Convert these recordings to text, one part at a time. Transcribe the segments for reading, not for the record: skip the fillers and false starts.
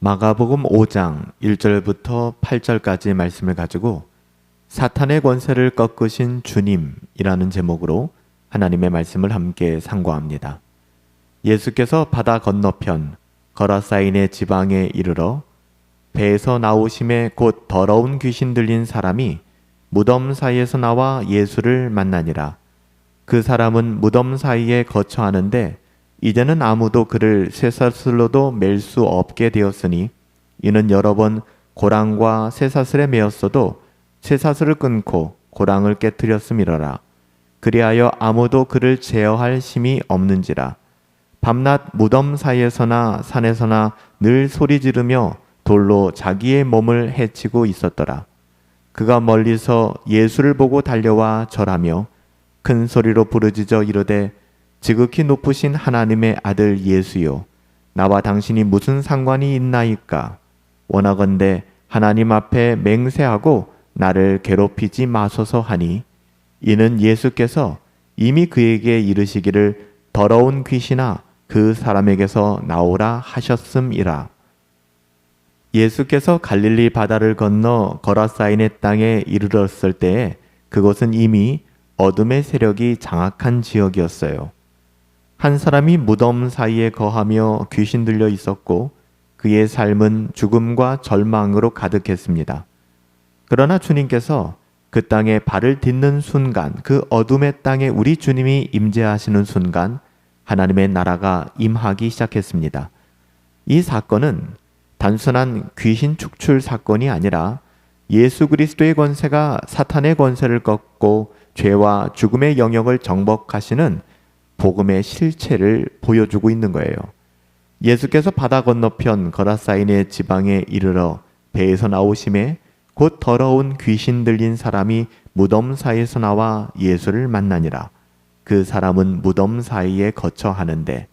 마가복음 5장 1절부터 8절까지 말씀을 가지고 사탄의 권세를 꺾으신 주님이라는 제목으로 하나님의 말씀을 함께 상고합니다. 예수께서 바다 건너편 거라사인의 지방에 이르러 배에서 나오심에 곧 더러운 귀신 들린 사람이 무덤 사이에서 나와 예수를 만나니라. 그 사람은 무덤 사이에 거처하는데 이제는 아무도 그를 쇠사슬로도 맬 수 없게 되었으니 이는 여러 번 고랑과 쇠사슬에 매었어도 쇠사슬을 끊고 고랑을 깨뜨렸음이러라. 그리하여 아무도 그를 제어할 힘이 없는지라. 밤낮 무덤 사이에서나 산에서나 늘 소리 지르며 돌로 자기의 몸을 해치고 있었더라. 그가 멀리서 예수를 보고 달려와 절하며 큰 소리로 부르짖어 이르되 지극히 높으신 하나님의 아들 예수요, 나와 당신이 무슨 상관이 있나이까? 원하건대 하나님 앞에 맹세하고 나를 괴롭히지 마소서 하니, 이는 예수께서 이미 그에게 이르시기를 더러운 귀신아 그 사람에게서 나오라 하셨음이라. 예수께서 갈릴리 바다를 건너 거라사인의 땅에 이르렀을 때에 그곳은 이미 어둠의 세력이 장악한 지역이었어요. 한 사람이 무덤 사이에 거하며 귀신 들려 있었고 그의 삶은 죽음과 절망으로 가득했습니다. 그러나 주님께서 그 땅에 발을 딛는 순간, 그 어둠의 땅에 우리 주님이 임재하시는 순간 하나님의 나라가 임하기 시작했습니다. 이 사건은 단순한 귀신 축출 사건이 아니라 예수 그리스도의 권세가 사탄의 권세를 꺾고 죄와 죽음의 영역을 정복하시는 복음의 실체를 보여주고 있는 거예요. 예수께서 바다 건너편 거라사인의 지방에 이르러 배에서 나오심에 곧 더러운 귀신 들린 사람이 무덤 사이에서 나와 예수를 만나니라. 그 사람은 무덤 사이에 거처하는데,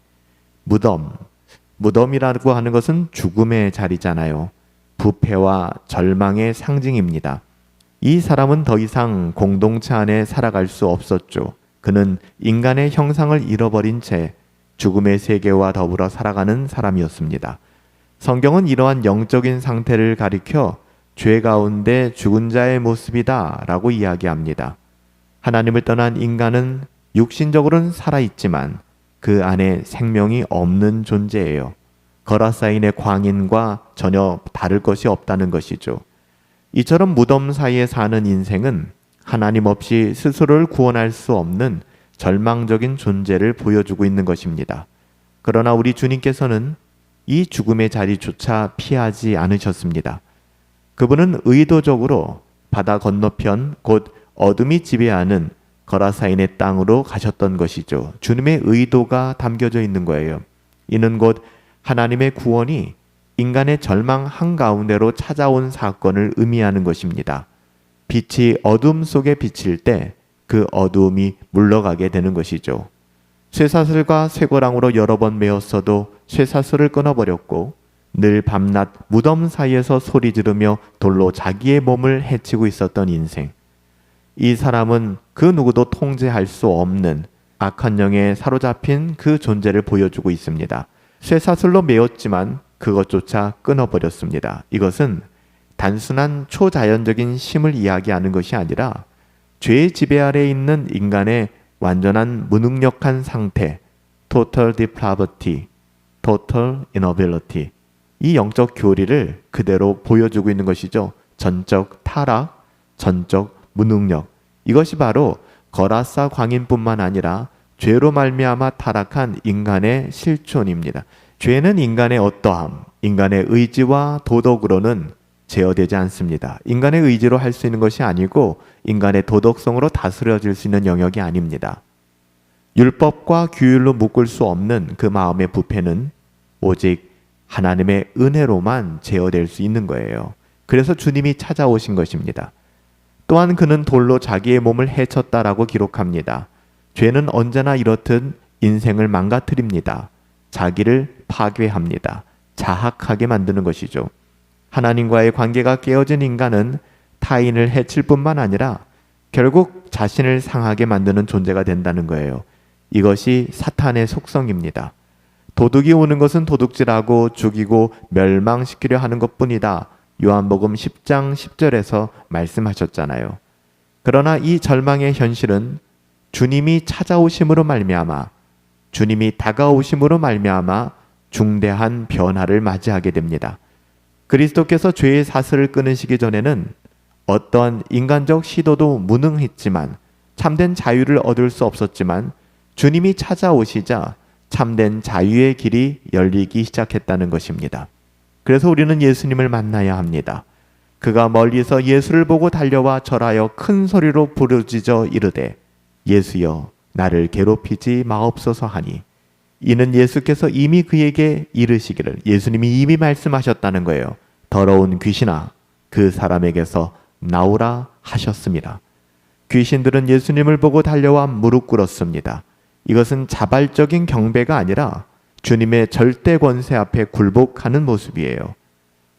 무덤이라고 하는 것은 죽음의 자리잖아요. 부패와 절망의 상징입니다. 이 사람은 더 이상 공동체 안에 살아갈 수 없었죠. 그는 인간의 형상을 잃어버린 채 죽음의 세계와 더불어 살아가는 사람이었습니다. 성경은 이러한 영적인 상태를 가리켜 죄 가운데 죽은 자의 모습이다 라고 이야기합니다. 하나님을 떠난 인간은 육신적으로는 살아있지만 그 안에 생명이 없는 존재예요. 거라사인의 광인과 전혀 다를 것이 없다는 것이죠. 이처럼 무덤 사이에 사는 인생은 하나님 없이 스스로를 구원할 수 없는 절망적인 존재를 보여주고 있는 것입니다. 그러나 우리 주님께서는 이 죽음의 자리조차 피하지 않으셨습니다. 그분은 의도적으로 바다 건너편 곧 어둠이 지배하는 거라사인의 땅으로 가셨던 것이죠. 주님의 의도가 담겨져 있는 거예요. 이는 곧 하나님의 구원이 인간의 절망 한가운데로 찾아온 사건을 의미하는 것입니다. 빛이 어둠 속에 비칠 때 그 어두움이 물러가게 되는 것이죠. 쇠사슬과 쇠고랑으로 여러 번 메었어도 쇠사슬을 끊어버렸고 늘 밤낮 무덤 사이에서 소리 지르며 돌로 자기의 몸을 해치고 있었던 인생. 이 사람은 그 누구도 통제할 수 없는 악한 영에 사로잡힌 그 존재를 보여주고 있습니다. 쇠사슬로 메었지만 그것조차 끊어버렸습니다. 이것은 단순한 초자연적인 힘을 이야기하는 것이 아니라 죄의 지배 아래에 있는 인간의 완전한 무능력한 상태, total depravity, total inability, 이 영적 교리를 그대로 보여주고 있는 것이죠. 전적 타락, 전적 무능력. 이것이 바로 거라사 광인뿐만 아니라 죄로 말미암아 타락한 인간의 실존입니다. 죄는 인간의 어떠함, 인간의 의지와 도덕으로는 제어되지 않습니다. 인간의 의지로 할 수 있는 것이 아니고 인간의 도덕성으로 다스려질 수 있는 영역이 아닙니다. 율법과 규율로 묶을 수 없는 그 마음의 부패는 오직 하나님의 은혜로만 제어될 수 있는 거예요. 그래서 주님이 찾아오신 것입니다. 또한 그는 돌로 자기의 몸을 해쳤다라고 기록합니다. 죄는 언제나 이렇듯 인생을 망가뜨립니다. 자기를 파괴합니다. 자학하게 만드는 것이죠. 하나님과의 관계가 깨어진 인간은 타인을 해칠 뿐만 아니라 결국 자신을 상하게 만드는 존재가 된다는 거예요. 이것이 사탄의 속성입니다. 도둑이 오는 것은 도둑질하고 죽이고 멸망시키려 하는 것뿐이다. 요한복음 10장 10절에서 말씀하셨잖아요. 그러나 이 절망의 현실은 주님이 찾아오심으로 말미암아, 주님이 다가오심으로 말미암아 중대한 변화를 맞이하게 됩니다. 그리스도께서 죄의 사슬을 끊으시기 전에는 어떠한 인간적 시도도 무능했지만, 참된 자유를 얻을 수 없었지만, 주님이 찾아오시자 참된 자유의 길이 열리기 시작했다는 것입니다. 그래서 우리는 예수님을 만나야 합니다. 그가 멀리서 예수를 보고 달려와 절하여 큰 소리로 부르짖어 이르되 예수여 나를 괴롭히지 마옵소서 하니, 이는 예수께서 이미 그에게 이르시기를, 예수님이 이미 말씀하셨다는 거예요. 더러운 귀신아 그 사람에게서 나오라 하셨습니다. 귀신들은 예수님을 보고 달려와 무릎 꿇었습니다. 이것은 자발적인 경배가 아니라 주님의 절대 권세 앞에 굴복하는 모습이에요.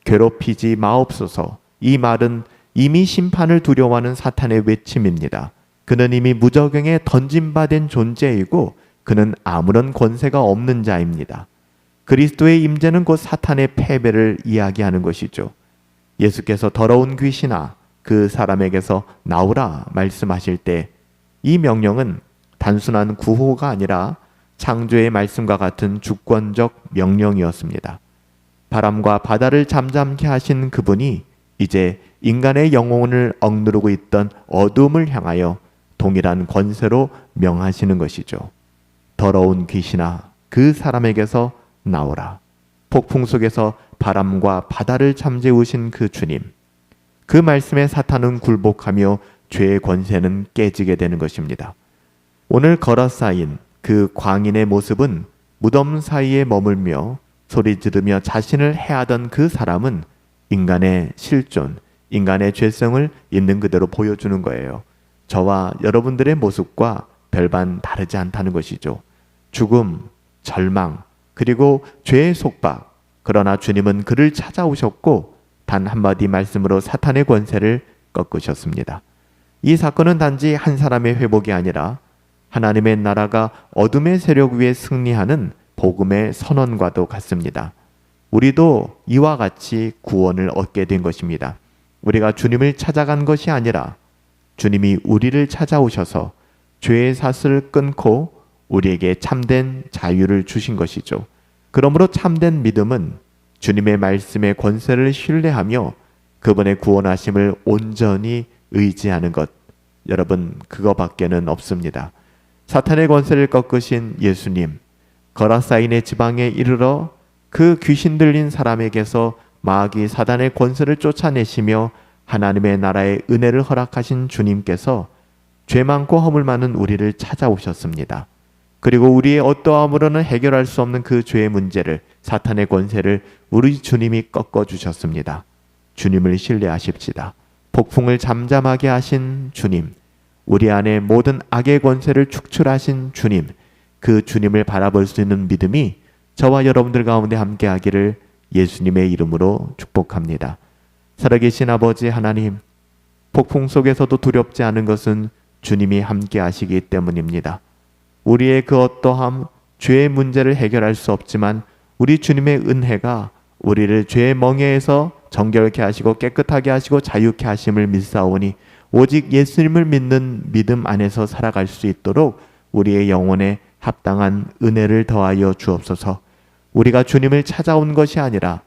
괴롭히지 마옵소서, 이 말은 이미 심판을 두려워하는 사탄의 외침입니다. 그는 이미 무저경에 던짐받은 존재이고 그는 아무런 권세가 없는 자입니다. 그리스도의 임재는 곧 사탄의 패배를 이야기하는 것이죠. 예수께서 더러운 귀신아 그 사람에게서 나오라 말씀하실 때 이 명령은 단순한 구호가 아니라 창조의 말씀과 같은 주권적 명령이었습니다. 바람과 바다를 잠잠케 하신 그분이 이제 인간의 영혼을 억누르고 있던 어둠을 향하여 동일한 권세로 명하시는 것이죠. 더러운 귀신아 그 사람에게서 나오라. 폭풍 속에서 바람과 바다를 잠재우신 그 주님, 그 말씀에 사탄은 굴복하며 죄의 권세는 깨지게 되는 것입니다. 오늘 걸어 쌓인 그 광인의 모습은 무덤 사이에 머물며 소리 지르며 자신을 해하던 그 사람은 인간의 실존, 인간의 죄성을 있는 그대로 보여주는 거예요. 저와 여러분들의 모습과 별반 다르지 않다는 것이죠. 죽음, 절망, 그리고 죄의 속박. 그러나 주님은 그를 찾아오셨고 단 한마디 말씀으로 사탄의 권세를 꺾으셨습니다. 이 사건은 단지 한 사람의 회복이 아니라 하나님의 나라가 어둠의 세력 위에 승리하는 복음의 선언과도 같습니다. 우리도 이와 같이 구원을 얻게 된 것입니다. 우리가 주님을 찾아간 것이 아니라 주님이 우리를 찾아오셔서 죄의 사슬을 끊고 우리에게 참된 자유를 주신 것이죠. 그러므로 참된 믿음은 주님의 말씀의 권세를 신뢰하며 그분의 구원하심을 온전히 의지하는 것. 여러분, 그거밖에는 없습니다. 사탄의 권세를 꺾으신 예수님, 거라사인의 지방에 이르러 그 귀신 들린 사람에게서 마귀 사단의 권세를 쫓아내시며 하나님의 나라의 은혜를 허락하신 주님께서 죄 많고 허물 많은 우리를 찾아오셨습니다. 그리고 우리의 어떠함으로는 해결할 수 없는 그 죄의 문제를, 사탄의 권세를 우리 주님이 꺾어주셨습니다. 주님을 신뢰하십시다. 폭풍을 잠잠하게 하신 주님, 우리 안에 모든 악의 권세를 축출하신 주님, 그 주님을 바라볼 수 있는 믿음이 저와 여러분들 가운데 함께하기를 예수님의 이름으로 축복합니다. 살아계신 아버지 하나님, 폭풍 속에서도 두렵지 않은 것은 주님이 함께하시기 때문입니다. 우리의 그 어떠함, 죄의 문제를 해결할 수 없지만 우리 주님의 은혜가 우리를 죄의 멍에에서 정결케 하시고 깨끗하게 하시고 자유케 하심을 믿사오니 오직 예수님을 믿는 믿음 안에서 살아갈 수 있도록 우리의 영혼에 합당한 은혜를 더하여 주옵소서. 우리가 주님을 찾아온 것이 아니라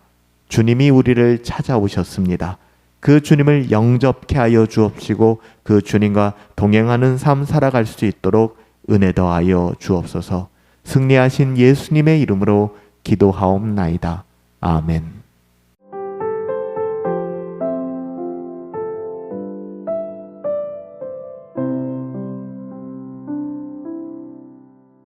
주님이 우리를 찾아오셨습니다. 그 주님을 영접케 하여 주옵시고 그 주님과 동행하는 삶 살아갈 수 있도록 은혜 더하여 주옵소서. 승리하신 예수님의 이름으로 기도하옵나이다. 아멘.